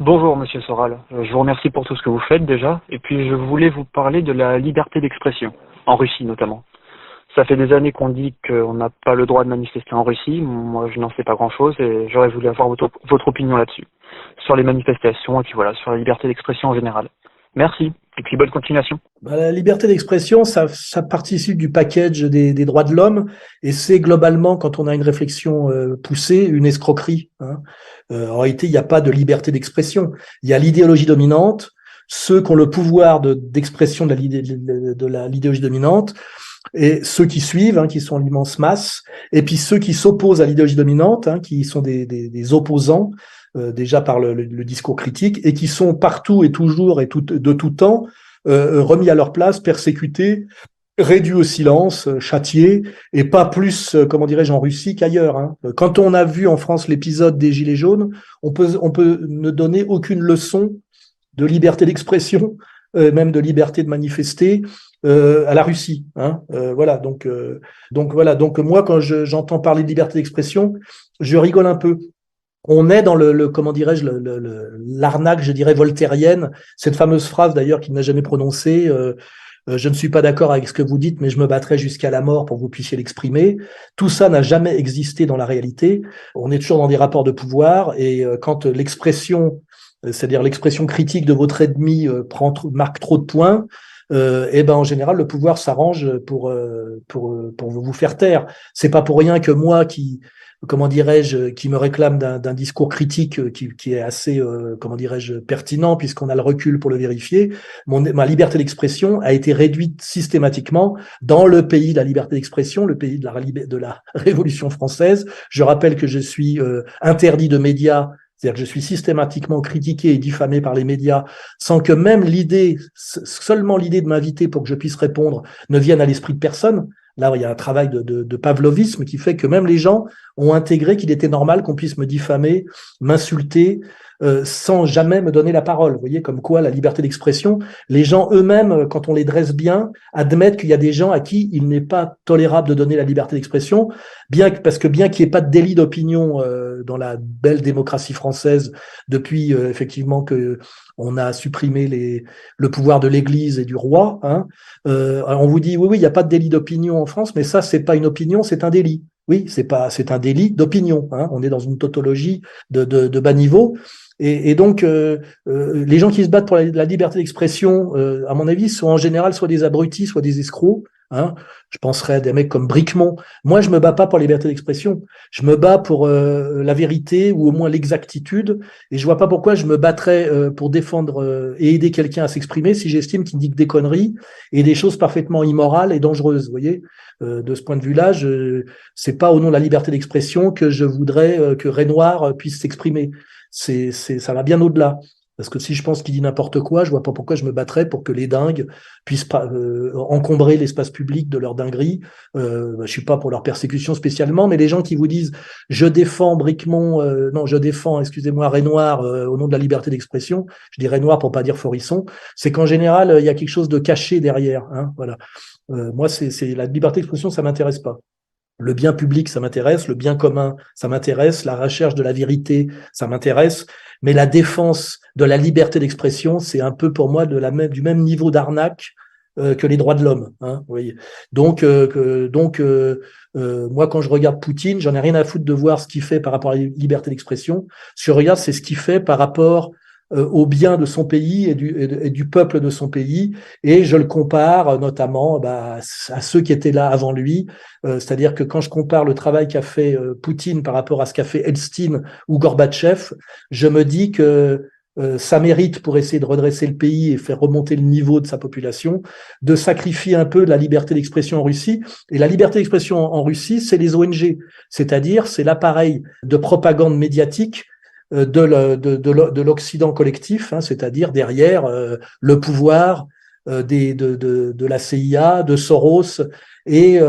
Bonjour Monsieur Soral, je vous remercie pour tout ce que vous faites déjà, et puis je voulais vous parler de la liberté d'expression, en Russie notamment. Ça fait des années qu'on dit qu'on n'a pas le droit de manifester en Russie, moi je n'en sais pas grand-chose et j'aurais voulu avoir votre opinion là-dessus, sur les manifestations et puis voilà, sur la liberté d'expression en général. Merci, et puis bonne continuation. La liberté d'expression, ça participe du package des droits de l'homme et c'est globalement, quand on a une réflexion poussée, une escroquerie, hein. En réalité, il n'y a pas de liberté d'expression. Il y a l'idéologie dominante, ceux qui ont le pouvoir d'expression de l'idéologie dominante, et ceux qui suivent, hein, qui sont l'immense masse, et puis ceux qui s'opposent à l'idéologie dominante, hein, qui sont des opposants, déjà par le discours critique, et qui sont partout et toujours et de tout temps remis à leur place, persécutés, réduits au silence, châtiés, et pas plus, comment dirais-je, en Russie qu'ailleurs, hein. Quand on a vu en France l'épisode des Gilets jaunes, on peut ne donner aucune leçon de liberté d'expression, même de liberté de manifester, à la Russie, hein. Voilà, donc moi quand j'entends parler de liberté d'expression, je rigole un peu. On est dans comment dirais-je, l'arnaque, je dirais, voltairienne, cette fameuse phrase d'ailleurs qu'il n'a jamais prononcée, je ne suis pas d'accord avec ce que vous dites, mais je me battrai jusqu'à la mort pour que vous puissiez l'exprimer. Tout ça n'a jamais existé dans la réalité. On est toujours dans des rapports de pouvoir et quand l'expression, c'est-à-dire l'expression critique de votre ennemi marque trop de points, et ben en général le pouvoir s'arrange pour vous faire taire. C'est pas pour rien que moi qui, comment dirais-je, qui me réclame d'un discours critique qui est assez, comment dirais-je, pertinent puisqu'on a le recul pour le vérifier. Ma liberté d'expression a été réduite systématiquement dans le pays de la liberté d'expression, le pays de la Révolution française. Je rappelle que je suis interdit de médias. C'est-à-dire que je suis systématiquement critiqué et diffamé par les médias sans que même seulement l'idée de m'inviter pour que je puisse répondre ne vienne à l'esprit de personne. Là, il y a un travail de pavlovisme qui fait que même les gens ont intégré qu'il était normal qu'on puisse me diffamer, m'insulter, sans jamais me donner la parole. Vous voyez, comme quoi la liberté d'expression, les gens eux-mêmes, quand on les dresse bien, admettent qu'il y a des gens à qui il n'est pas tolérable de donner la liberté d'expression, parce que bien qu'il n'y ait pas de délit d'opinion dans la belle démocratie française depuis effectivement que on a supprimé le pouvoir de l'Église et du roi, hein. Alors on vous dit oui, il n'y a pas de délit d'opinion en France, mais ça, c'est pas une opinion, c'est un délit. Oui, c'est un délit d'opinion, hein. On est dans une tautologie de bas niveau. Et donc, les gens qui se battent pour la liberté d'expression, à mon avis, sont en général soit des abrutis, soit des escrocs, hein. Je penserais à des mecs comme Bricmont. Moi, je me bats pas pour la liberté d'expression. Je me bats pour la vérité ou au moins l'exactitude. Et je vois pas pourquoi je me battrais pour défendre et aider quelqu'un à s'exprimer si j'estime qu'il dit que des conneries et des choses parfaitement immorales et dangereuses. Vous voyez, de ce point de vue-là, c'est pas au nom de la liberté d'expression que je voudrais que Renoir puisse s'exprimer. Ça va bien au-delà. Parce que si je pense qu'il dit n'importe quoi, je vois pas pourquoi je me battrais pour que les dingues puissent pas encombrer l'espace public de leur dinguerie. Je suis pas pour leur persécution spécialement, mais les gens qui vous disent je défends Bricmont, non, je défends, excusez-moi, Renoir au nom de la liberté d'expression. Je dis Renoir pour pas dire Forisson. C'est qu'en général il y a quelque chose de caché derrière, hein, voilà. Moi, c'est la liberté d'expression, ça m'intéresse pas. Le bien public, ça m'intéresse. Le bien commun, ça m'intéresse. La recherche de la vérité, ça m'intéresse. Mais la défense de la liberté d'expression, c'est un peu pour moi du même niveau d'arnaque que les droits de l'homme, hein, vous voyez. Moi, quand je regarde Poutine, j'en ai rien à foutre de voir ce qu'il fait par rapport à la liberté d'expression. Ce que je regarde, c'est ce qu'il fait par rapport au bien de son pays et du peuple de son pays, et je le compare notamment à ceux qui étaient là avant lui, c'est-à-dire que quand je compare le travail qu'a fait Poutine par rapport à ce qu'a fait Elstine ou Gorbatchev, je me dis que ça mérite, pour essayer de redresser le pays et faire remonter le niveau de sa population, de sacrifier un peu la liberté d'expression en Russie. Et la liberté d'expression en Russie, c'est les ONG, c'est-à-dire c'est l'appareil de propagande médiatique de l'Occident collectif, hein, c'est-à-dire derrière le pouvoir de la CIA, de Soros et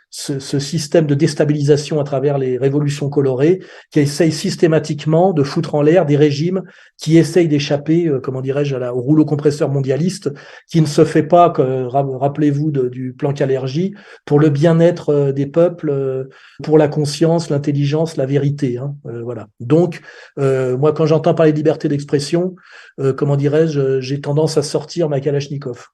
ce système de déstabilisation à travers les révolutions colorées qui essaye systématiquement de foutre en l'air des régimes qui essayent d'échapper, comment dirais-je, au rouleau compresseur mondialiste, qui ne se fait pas, rappelez-vous du plan Kalergi, pour le bien-être des peuples, pour la conscience, l'intelligence, la vérité. Voilà. Donc, moi, quand j'entends parler de liberté d'expression, comment dirais-je, j'ai tendance à sortir ma Kalachnikov.